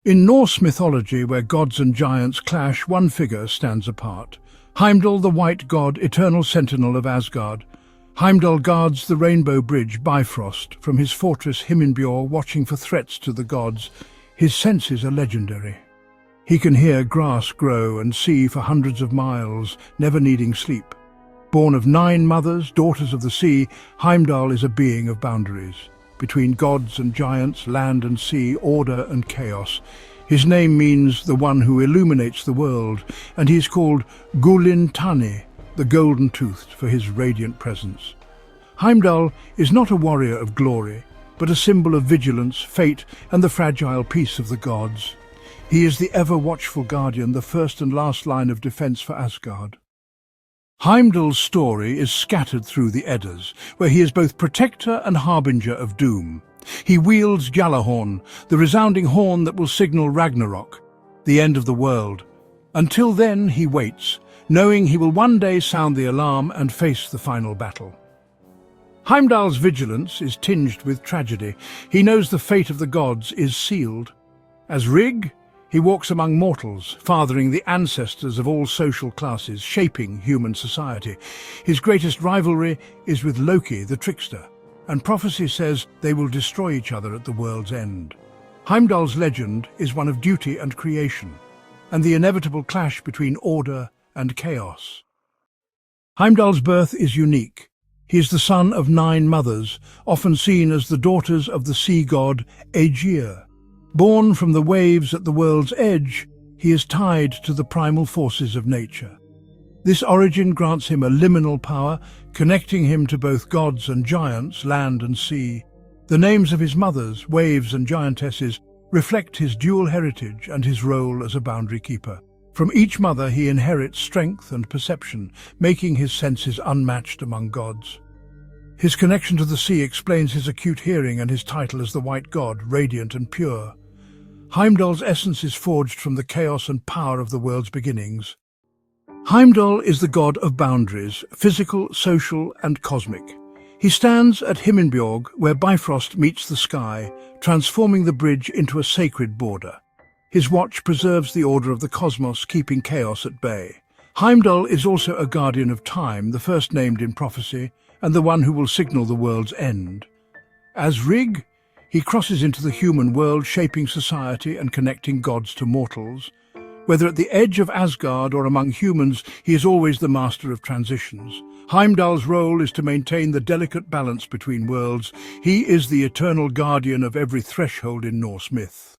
In Norse mythology, where gods and giants clash, one figure stands apart. Heimdall, the white god, eternal sentinel of Asgard. Heimdall guards the rainbow bridge, Bifröst, from his fortress Himinbjörg, watching for threats to the gods. His senses are legendary. He can hear grass grow and see for hundreds of miles, never needing sleep. Born of 9 mothers, daughters of the sea, Heimdall is a being of boundaries. Between gods and giants, land and sea, order and chaos. His name means the one who illuminates the world, and he is called Gjallarhorn, the golden-toothed, for his radiant presence. Heimdall is not a warrior of glory, but a symbol of vigilance, fate, and the fragile peace of the gods. He is the ever-watchful guardian, the first and last line of defense for Asgard. Heimdall's story is scattered through the Eddas, where he is both protector and harbinger of doom. He wields Gjallarhorn, the resounding horn that will signal Ragnarök, the end of the world. Until then, he waits, knowing he will one day sound the alarm and face the final battle. Heimdall's vigilance is tinged with tragedy. He knows the fate of the gods is sealed. As Rig, he walks among mortals, fathering the ancestors of all social classes, shaping human society. His greatest rivalry is with Loki, the trickster, and prophecy says they will destroy each other at the world's end. Heimdall's legend is one of duty and creation, and the inevitable clash between order and chaos. Heimdall's birth is unique. He is the son of 9 mothers, often seen as the daughters of the sea god Aegir. Born from the waves at the world's edge, he is tied to the primal forces of nature. This origin grants him a liminal power, connecting him to both gods and giants, land and sea. The names of his mothers, waves and giantesses, reflect his dual heritage and his role as a boundary keeper. From each mother he inherits strength and perception, making his senses unmatched among gods. His connection to the sea explains his acute hearing and his title as the White God, radiant and pure. Heimdall's essence is forged from the chaos and power of the world's beginnings. Heimdall is the god of boundaries, physical, social, and cosmic. He stands at Himinbjörg, where Bifröst meets the sky, transforming the bridge into a sacred border. His watch preserves the order of the cosmos, keeping chaos at bay. Heimdall is also a guardian of time, the first named in prophecy, and the one who will signal the world's end. As Rig, he crosses into the human world, shaping society and connecting gods to mortals. Whether at the edge of Asgard or among humans, he is always the master of transitions. Heimdall's role is to maintain the delicate balance between worlds. He is the eternal guardian of every threshold in Norse myth.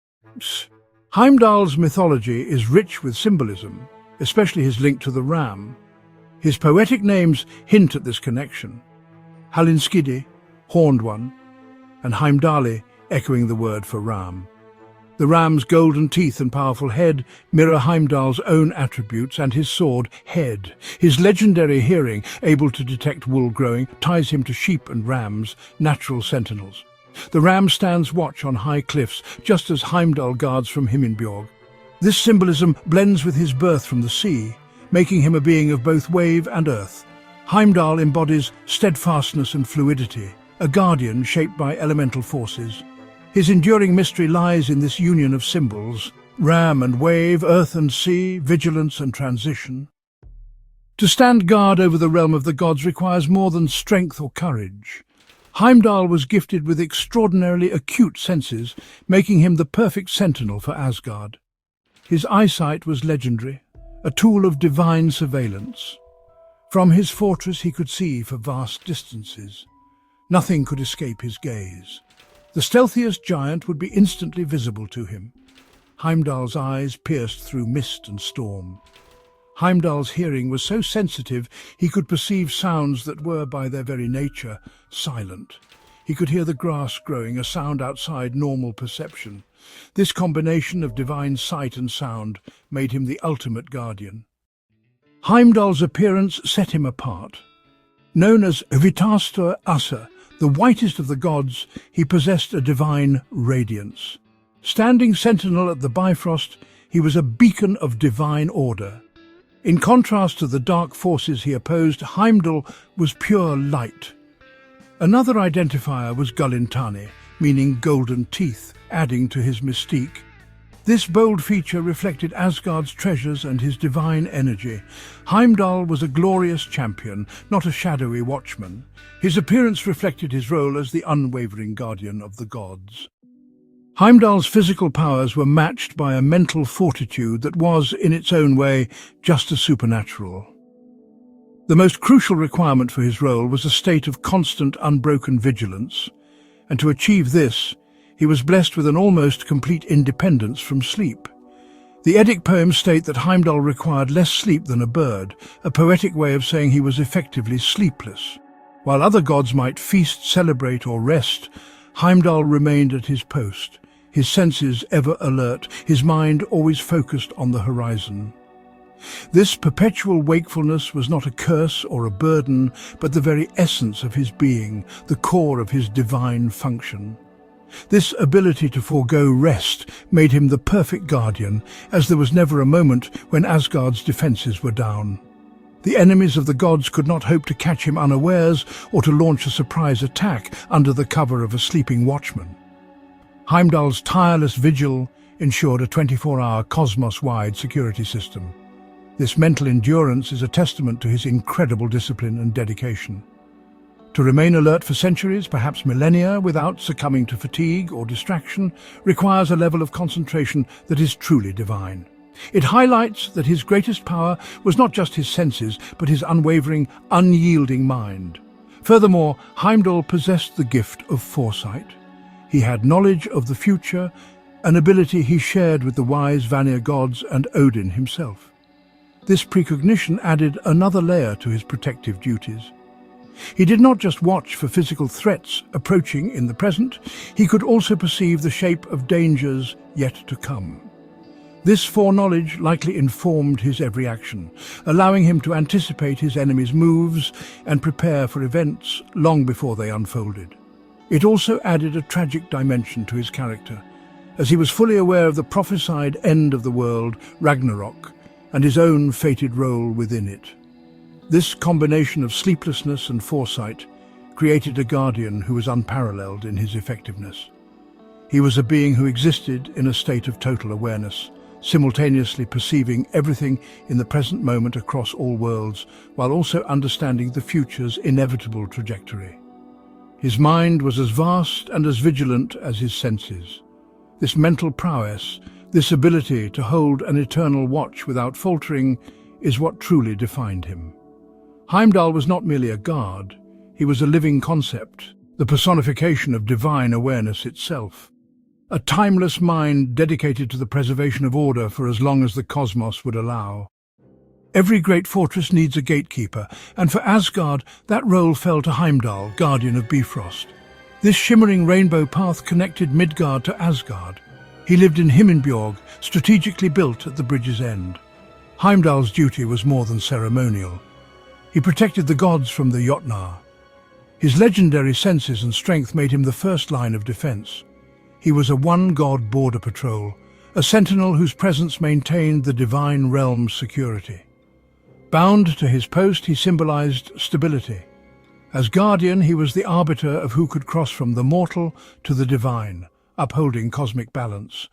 Heimdall's mythology is rich with symbolism, especially his link to the ram. His poetic names hint at this connection. Hallinskidi, horned one, and Heimdalli, echoing the word for ram. The ram's golden teeth and powerful head mirror Heimdall's own attributes, and his sword, head. His legendary hearing, able to detect wool growing, ties him to sheep and rams, natural sentinels. The ram stands watch on high cliffs, just as Heimdall guards from Himinbjörg. This symbolism blends with his birth from the sea, making him a being of both wave and earth. Heimdall embodies steadfastness and fluidity, a guardian shaped by elemental forces. His enduring mystery lies in this union of symbols: ram and wave, earth and sea, vigilance and transition. To stand guard over the realm of the gods requires more than strength or courage. Heimdall was gifted with extraordinarily acute senses, making him the perfect sentinel for Asgard. His eyesight was legendary, a tool of divine surveillance. From his fortress he could see for vast distances. Nothing could escape his gaze. The stealthiest giant would be instantly visible to him. Heimdall's eyes pierced through mist and storm. Heimdall's hearing was so sensitive he could perceive sounds that were, by their very nature, silent. He could hear the grass growing, a sound outside normal perception. This combination of divine sight and sound made him the ultimate guardian. Heimdall's appearance set him apart. Known as Hvitastur Asa, the whitest of the gods, he possessed a divine radiance. Standing sentinel at the Bifröst, he was a beacon of divine order. In contrast to the dark forces he opposed, Heimdall was pure light. Another identifier was Gjallarhorn, meaning golden teeth, adding to his mystique. This bold feature reflected Asgard's treasures and his divine energy. Heimdall was a glorious champion, not a shadowy watchman. His appearance reflected his role as the unwavering guardian of the gods. Heimdall's physical powers were matched by a mental fortitude that was, in its own way, just as supernatural. The most crucial requirement for his role was a state of constant, unbroken vigilance, and to achieve this, he was blessed with an almost complete independence from sleep. The Eddic poems state that Heimdall required less sleep than a bird, a poetic way of saying he was effectively sleepless. While other gods might feast, celebrate, or rest, Heimdall remained at his post, his senses ever alert, his mind always focused on the horizon. This perpetual wakefulness was not a curse or a burden, but the very essence of his being, the core of his divine function. This ability to forego rest made him the perfect guardian, as there was never a moment when Asgard's defences were down. The enemies of the gods could not hope to catch him unawares or to launch a surprise attack under the cover of a sleeping watchman. Heimdall's tireless vigil ensured a 24-hour cosmos-wide security system. This mental endurance is a testament to his incredible discipline and dedication. To remain alert for centuries, perhaps millennia, without succumbing to fatigue or distraction, requires a level of concentration that is truly divine. It highlights that his greatest power was not just his senses, but his unwavering, unyielding mind. Furthermore, Heimdall possessed the gift of foresight. He had knowledge of the future, an ability he shared with the wise Vanir gods and Odin himself. This precognition added another layer to his protective duties. He did not just watch for physical threats approaching in the present, he could also perceive the shape of dangers yet to come. This foreknowledge likely informed his every action, allowing him to anticipate his enemies' moves and prepare for events long before they unfolded. It also added a tragic dimension to his character, as he was fully aware of the prophesied end of the world, Ragnarök, and his own fated role within it. This combination of sleeplessness and foresight created a guardian who was unparalleled in his effectiveness. He was a being who existed in a state of total awareness, simultaneously perceiving everything in the present moment across all worlds, while also understanding the future's inevitable trajectory. His mind was as vast and as vigilant as his senses. This mental prowess, this ability to hold an eternal watch without faltering, is what truly defined him. Heimdall was not merely a god, he was a living concept, the personification of divine awareness itself. A timeless mind dedicated to the preservation of order for as long as the cosmos would allow. Every great fortress needs a gatekeeper, and for Asgard, that role fell to Heimdall, guardian of Bifröst. This shimmering rainbow path connected Midgard to Asgard. He lived in Himinbjörg, strategically built at the bridge's end. Heimdall's duty was more than ceremonial. He protected the gods from the Jotnar. His legendary senses and strength made him the first line of defense. He was a one-god border patrol, a sentinel whose presence maintained the divine realm's security. Bound to his post, he symbolized stability. As guardian, he was the arbiter of who could cross from the mortal to the divine, upholding cosmic balance.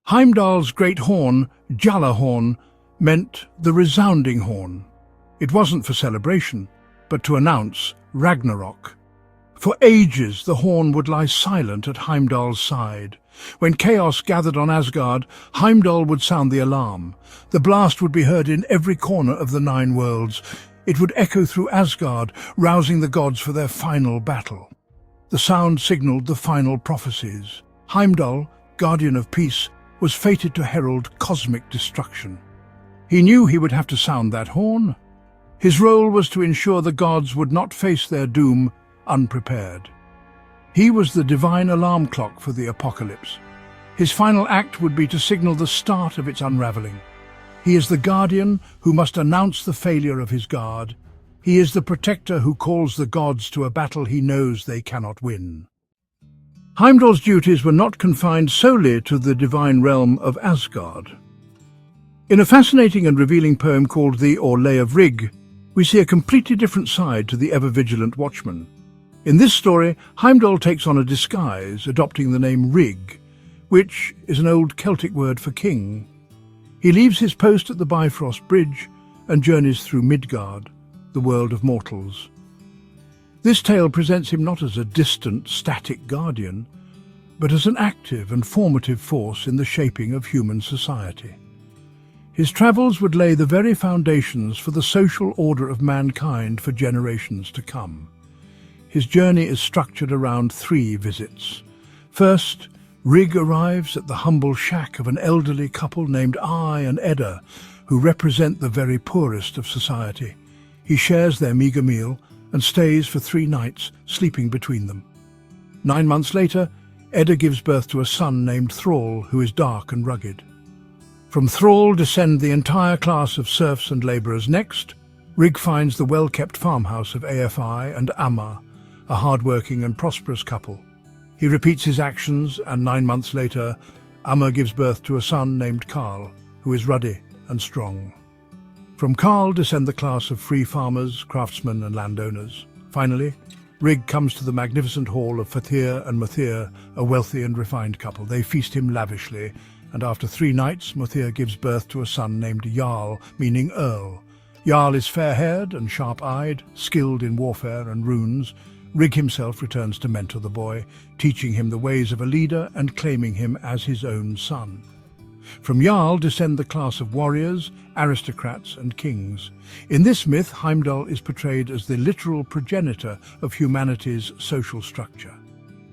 Heimdall's great horn, Gjallarhorn, meant the resounding horn. It wasn't for celebration, but to announce Ragnarök. For ages, the horn would lie silent at Heimdall's side. When chaos gathered on Asgard, Heimdall would sound the alarm. The blast would be heard in every corner of the 9 worlds. It would echo through Asgard, rousing the gods for their final battle. The sound signaled the final prophecies. Heimdall, guardian of peace, was fated to herald cosmic destruction. He knew he would have to sound that horn. His role was to ensure the gods would not face their doom unprepared. He was the divine alarm clock for the apocalypse. His final act would be to signal the start of its unraveling. He is the guardian who must announce the failure of his guard. He is the protector who calls the gods to a battle he knows they cannot win. Heimdall's duties were not confined solely to the divine realm of Asgard. In a fascinating and revealing poem called the Lay of Rig, we see a completely different side to the ever-vigilant watchman. In this story, Heimdall takes on a disguise, adopting the name Rig, which is an old Celtic word for king. He leaves his post at the Bifröst bridge and journeys through Midgard, the world of mortals. This tale presents him not as a distant, static guardian, but as an active and formative force in the shaping of human society. His travels would lay the very foundations for the social order of mankind for generations to come. His journey is structured around 3 visits. First, Rig arrives at the humble shack of an elderly couple named Ai and Edda, who represent the very poorest of society. He shares their meagre meal and stays for 3 nights, sleeping between them. 9 months later, Edda gives birth to a son named Thrall, who is dark and rugged. From Thrall descend the entire class of serfs and labourers. Next, Rig finds the well-kept farmhouse of Afi and Amma, a hard-working and prosperous couple. He repeats his actions, and 9 months later, Amma gives birth to a son named Karl, who is ruddy and strong. From Karl descend the class of free farmers, craftsmen and landowners. Finally, Rig comes to the magnificent hall of Fatir and Mathir, a wealthy and refined couple. They feast him lavishly, and after 3 nights, Mathir gives birth to a son named Jarl, meaning Earl. Jarl is fair-haired and sharp-eyed, skilled in warfare and runes. Rig himself returns to mentor the boy, teaching him the ways of a leader and claiming him as his own son. From Jarl descend the class of warriors, aristocrats and kings. In this myth, Heimdall is portrayed as the literal progenitor of humanity's social structure.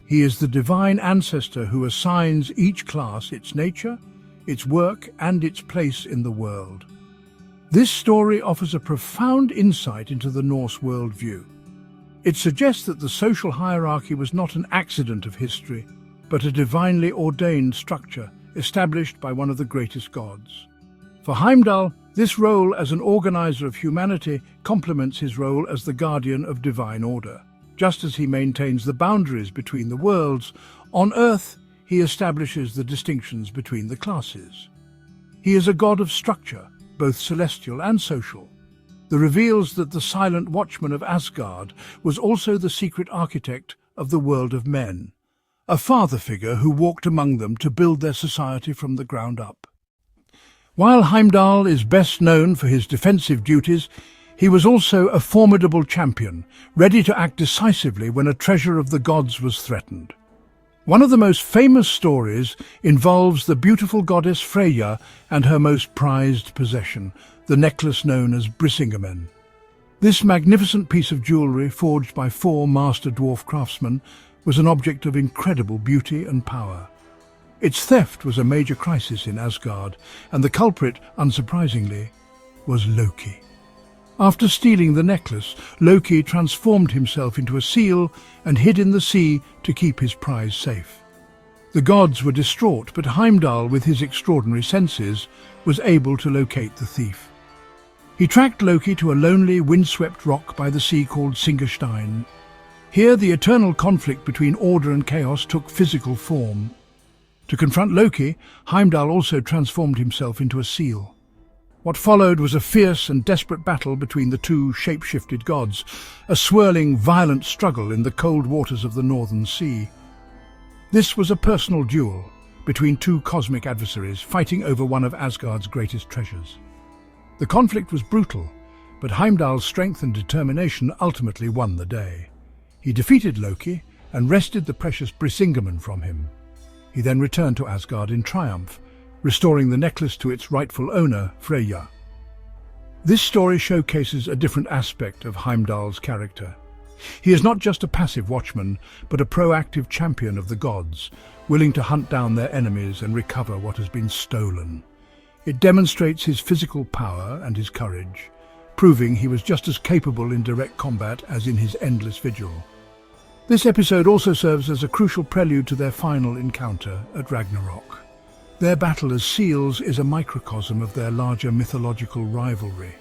He is the divine ancestor who assigns each class its nature, its work and its place in the world. This story offers a profound insight into the Norse worldview. It suggests that the social hierarchy was not an accident of history, but a divinely ordained structure established by one of the greatest gods. For Heimdall, this role as an organizer of humanity complements his role as the guardian of divine order. Just as he maintains the boundaries between the worlds, on Earth he establishes the distinctions between the classes. He is a god of structure, both celestial and social. That reveals that the silent watchman of Asgard was also the secret architect of the world of men, a father figure who walked among them to build their society from the ground up. While Heimdall is best known for his defensive duties, he was also a formidable champion, ready to act decisively when a treasure of the gods was threatened. One of the most famous stories involves the beautiful goddess Freyja and her most prized possession, the necklace known as Brisingamen. This magnificent piece of jewellery, forged by 4 master dwarf craftsmen, was an object of incredible beauty and power. Its theft was a major crisis in Asgard, and the culprit, unsurprisingly, was Loki. After stealing the necklace, Loki transformed himself into a seal and hid in the sea to keep his prize safe. The gods were distraught, but Heimdall, with his extraordinary senses, was able to locate the thief. He tracked Loki to a lonely, windswept rock by the sea called Singerstein. Here, the eternal conflict between order and chaos took physical form. To confront Loki, Heimdall also transformed himself into a seal. What followed was a fierce and desperate battle between the 2 shape-shifted gods, a swirling, violent struggle in the cold waters of the Northern Sea. This was a personal duel between 2 cosmic adversaries fighting over one of Asgard's greatest treasures. The conflict was brutal, but Heimdall's strength and determination ultimately won the day. He defeated Loki and wrested the precious Brisingamen from him. He then returned to Asgard in triumph, restoring the necklace to its rightful owner, Freyja. This story showcases a different aspect of Heimdall's character. He is not just a passive watchman, but a proactive champion of the gods, willing to hunt down their enemies and recover what has been stolen. It demonstrates his physical power and his courage, proving he was just as capable in direct combat as in his endless vigil. This episode also serves as a crucial prelude to their final encounter at Ragnarök. Their battle as seals is a microcosm of their larger mythological rivalry.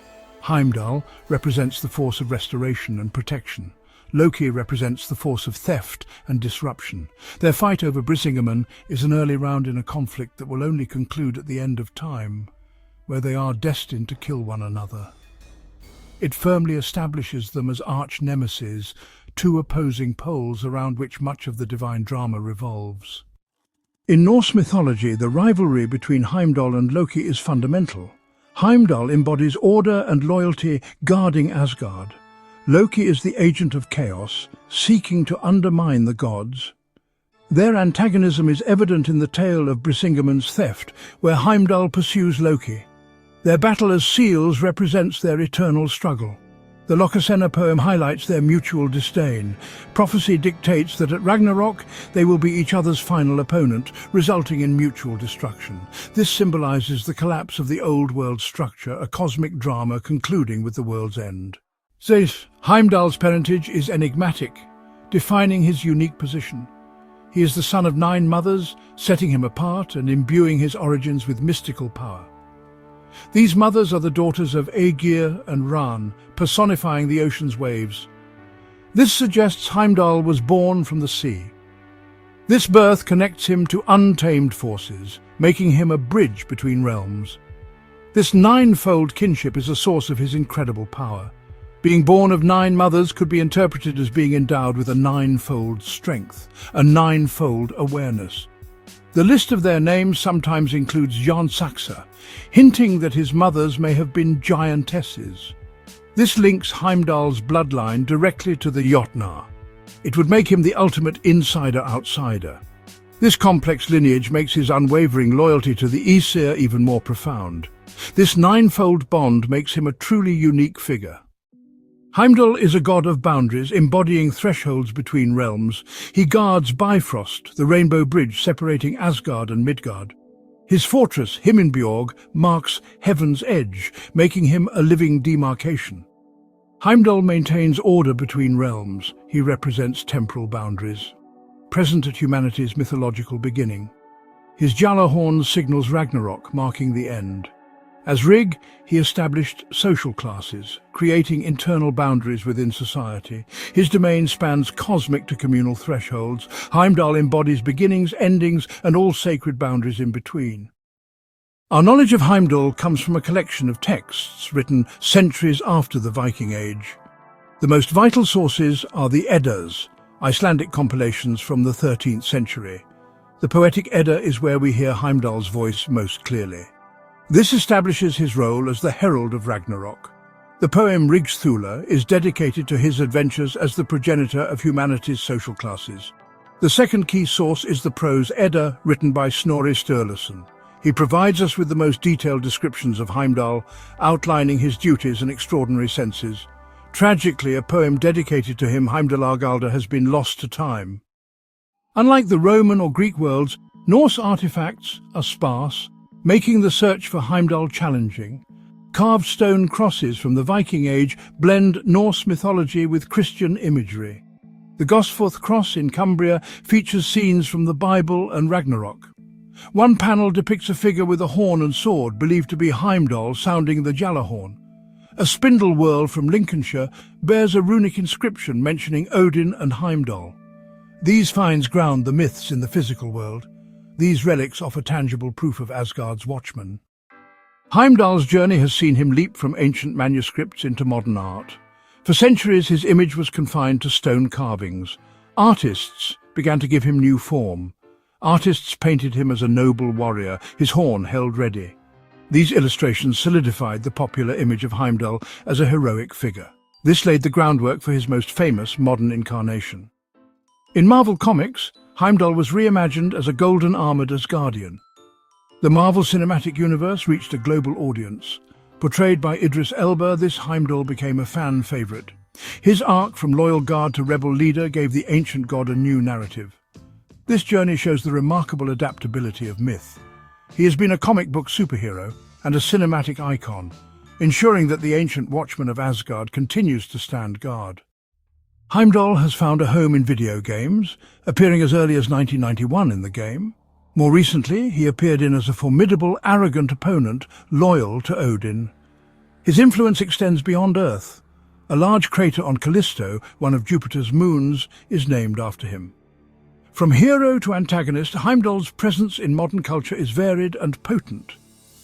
Heimdall represents the force of restoration and protection. Loki represents the force of theft and disruption. Their fight over Brisingamen is an early round in a conflict that will only conclude at the end of time, where they are destined to kill one another. It firmly establishes them as arch-nemeses, 2 opposing poles around which much of the divine drama revolves. In Norse mythology, the rivalry between Heimdall and Loki is fundamental. Heimdall embodies order and loyalty, guarding Asgard. Loki is the agent of chaos, seeking to undermine the gods. Their antagonism is evident in the tale of Brisingamen's theft, where Heimdall pursues Loki. Their battle as seals represents their eternal struggle. The Lokasenna poem highlights their mutual disdain. Prophecy dictates that at Ragnarök they will be each other's final opponent, resulting in mutual destruction. This symbolizes the collapse of the old world structure, a cosmic drama concluding with the world's end. Heimdall's parentage is enigmatic, defining his unique position. He is the son of 9 mothers, setting him apart and imbuing his origins with mystical power. These mothers are the daughters of Aegir and Ran, personifying the ocean's waves. This suggests Heimdall was born from the sea. This birth connects him to untamed forces, making him a bridge between realms. This 9-fold kinship is a source of his incredible power. Being born of 9 mothers could be interpreted as being endowed with a 9-fold strength, a 9-fold awareness. The list of their names sometimes includes Jarnsaxa, hinting that his mothers may have been giantesses. This links Heimdall's bloodline directly to the Jotnar. It would make him the ultimate insider-outsider. This complex lineage makes his unwavering loyalty to the Aesir even more profound. This 9-fold bond makes him a truly unique figure. Heimdall is a god of boundaries, embodying thresholds between realms. He guards Bifröst, the rainbow bridge separating Asgard and Midgard. His fortress, Himinbjörg, marks heaven's edge, making him a living demarcation. Heimdall maintains order between realms. He represents temporal boundaries, present at humanity's mythological beginning. His Gjallarhorn signals Ragnarök, marking the end. As Rig, he established social classes, creating internal boundaries within society. His domain spans cosmic to communal thresholds. Heimdall embodies beginnings, endings, and all sacred boundaries in between. Our knowledge of Heimdall comes from a collection of texts written centuries after the Viking Age. The most vital sources are the Eddas, Icelandic compilations from the 13th century. The poetic Edda is where we hear Heimdall's voice most clearly. This establishes his role as the herald of Ragnarök. The poem Rigsthula is dedicated to his adventures as the progenitor of humanity's social classes. The second key source is the prose Edda, written by Snorri Sturluson. He provides us with the most detailed descriptions of Heimdall, outlining his duties and extraordinary senses. Tragically, a poem dedicated to him, Heimdallargalda, has been lost to time. Unlike the Roman or Greek worlds, Norse artifacts are sparse, making the search for Heimdall challenging. Carved stone crosses from the Viking Age blend Norse mythology with Christian imagery. The Gosforth cross in Cumbria features scenes from the Bible and Ragnarök. One panel depicts a figure with a horn and sword, believed to be Heimdall sounding the Gjallarhorn. A spindle whorl from Lincolnshire bears a runic inscription mentioning Odin and Heimdall. These finds ground the myths in the physical world. These relics offer tangible proof of Asgard's watchman. Heimdall's journey has seen him leap from ancient manuscripts into modern art. For centuries, his image was confined to stone carvings. Artists began to give him new form. Artists painted him as a noble warrior, his horn held ready. These illustrations solidified the popular image of Heimdall as a heroic figure. This laid the groundwork for his most famous modern incarnation. In Marvel Comics, Heimdall was reimagined as a golden-armored Asgardian. The Marvel Cinematic Universe reached a global audience. Portrayed by Idris Elba, this Heimdall became a fan favorite. His arc from loyal guard to rebel leader gave the ancient god a new narrative. This journey shows the remarkable adaptability of myth. He has been a comic book superhero and a cinematic icon, ensuring that the ancient watchman of Asgard continues to stand guard. Heimdall has found a home in video games, appearing as early as 1991 in the game. More recently, he appeared in as a formidable, arrogant opponent, loyal to Odin. His influence extends beyond Earth. A large crater on Callisto, one of Jupiter's moons, is named after him. From hero to antagonist, Heimdall's presence in modern culture is varied and potent.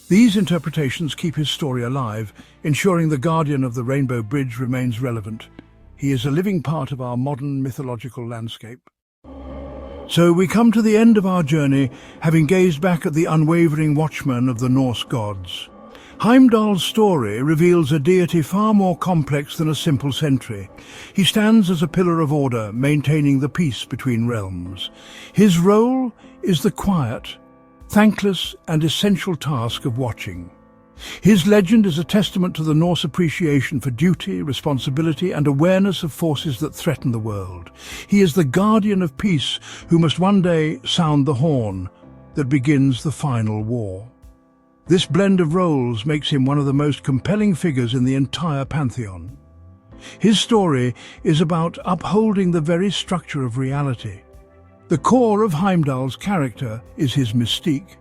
These interpretations keep his story alive, ensuring the guardian of the Rainbow Bridge remains relevant. He is a living part of our modern mythological landscape. So we come to the end of our journey, having gazed back at the unwavering watchman of the Norse gods. Heimdall's story reveals a deity far more complex than a simple sentry. He stands as a pillar of order, maintaining the peace between realms. His role is the quiet, thankless and essential task of watching. His legend is a testament to the Norse appreciation for duty, responsibility and awareness of forces that threaten the world. He is the guardian of peace who must one day sound the horn that begins the final war. This blend of roles makes him one of the most compelling figures in the entire pantheon. His story is about upholding the very structure of reality. The core of Heimdall's character is his mystique.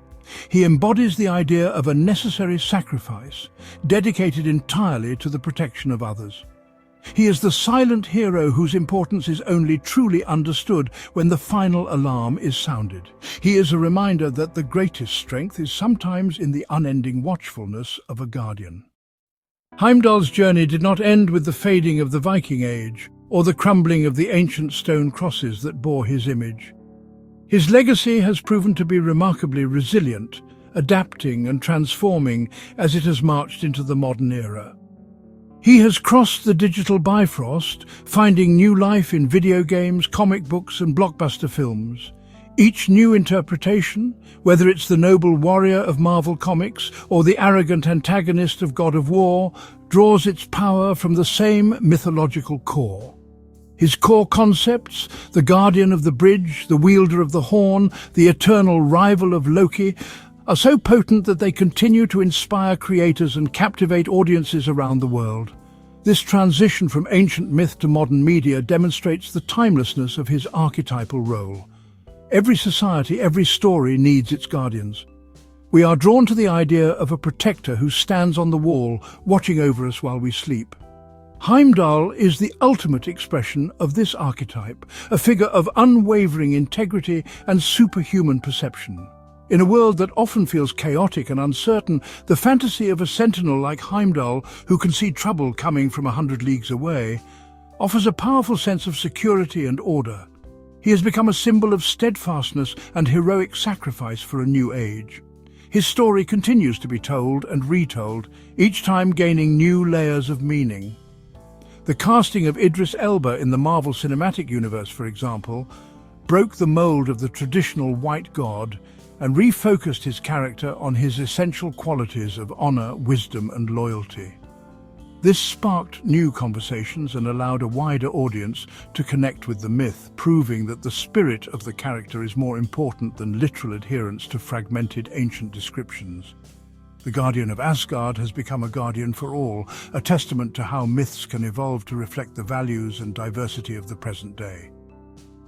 He embodies the idea of a necessary sacrifice, dedicated entirely to the protection of others. He is the silent hero whose importance is only truly understood when the final alarm is sounded. He is a reminder that the greatest strength is sometimes in the unending watchfulness of a guardian. Heimdall's journey did not end with the fading of the Viking Age or the crumbling of the ancient stone crosses that bore his image. His legacy has proven to be remarkably resilient, adapting and transforming as it has marched into the modern era. He has crossed the digital Bifröst, finding new life in video games, comic books and blockbuster films. Each new interpretation, whether it's the noble warrior of Marvel Comics or the arrogant antagonist of God of War, draws its power from the same mythological core. His core concepts, the guardian of the bridge, the wielder of the horn, the eternal rival of Loki, are so potent that they continue to inspire creators and captivate audiences around the world. This transition from ancient myth to modern media demonstrates the timelessness of his archetypal role. Every society, every story needs its guardians. We are drawn to the idea of a protector who stands on the wall, watching over us while we sleep. Heimdall is the ultimate expression of this archetype, a figure of unwavering integrity and superhuman perception. In a world that often feels chaotic and uncertain, the fantasy of a sentinel like Heimdall, who can see trouble coming from 100 leagues away, offers a powerful sense of security and order. He has become a symbol of steadfastness and heroic sacrifice for a new age. His story continues to be told and retold, each time gaining new layers of meaning. The casting of Idris Elba in the Marvel Cinematic Universe, for example, broke the mold of the traditional white god and refocused his character on his essential qualities of honor, wisdom and loyalty. This sparked new conversations and allowed a wider audience to connect with the myth, proving that the spirit of the character is more important than literal adherence to fragmented ancient descriptions. The Guardian of Asgard has become a guardian for all, a testament to how myths can evolve to reflect the values and diversity of the present day.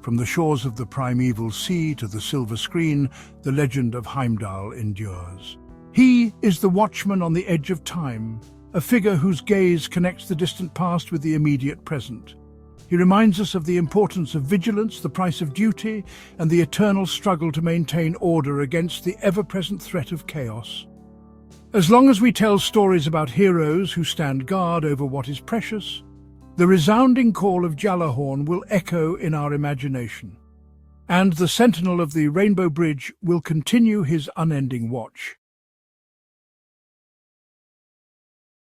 From the shores of the primeval sea to the silver screen, the legend of Heimdall endures. He is the watchman on the edge of time, a figure whose gaze connects the distant past with the immediate present. He reminds us of the importance of vigilance, the price of duty, and the eternal struggle to maintain order against the ever-present threat of chaos. As long as we tell stories about heroes who stand guard over what is precious, the resounding call of Gjallarhorn will echo in our imagination, and the sentinel of the Rainbow Bridge will continue his unending watch.